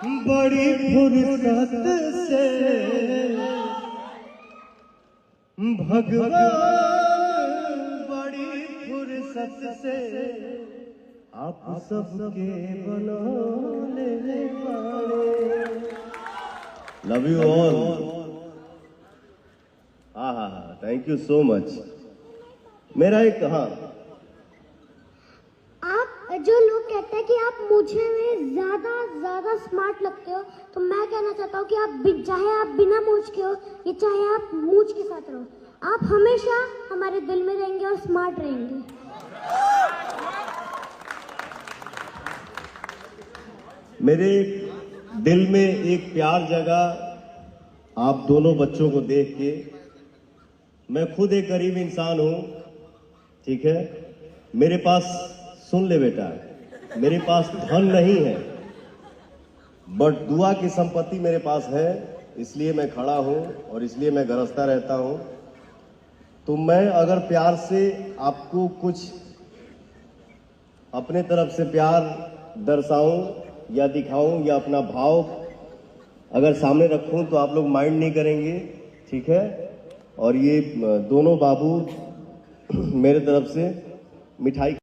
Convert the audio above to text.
बड़ी फुर्सत से भगवान बड़ी फुर्सत से आप सबके बनौले बाड़े। Love you all. हाँ, थैंक यू सो मच। मेरा एक आप जो लोग कहते हैं कि आप मुझे में ज्यादा स्मार्ट लगते हो, तो मैं कहना चाहता हूँ कि आप चाहे आप बिना मूंछ के हो या चाहे आप मूंछ के साथ रहो, आप हमेशा हमारे दिल में रहेंगे और स्मार्ट रहेंगे। मेरे दिल में एक प्यार जगा आप दोनों बच्चों को देख के। मैं खुद एक गरीब इंसान हूं, ठीक है। मेरे पास, सुन ले बेटा, मेरे पास धन नहीं है, बट दुआ की संपत्ति मेरे पास है। इसलिए मैं खड़ा हूं और इसलिए मैं गरजता रहता हूं। तो मैं अगर प्यार से आपको कुछ अपने तरफ से प्यार दर्शाऊं या दिखाऊं या अपना भाव अगर सामने रखूं तो आप लोग माइंड नहीं करेंगे, ठीक है। और ये दोनों बाबू मेरे तरफ से मिठाई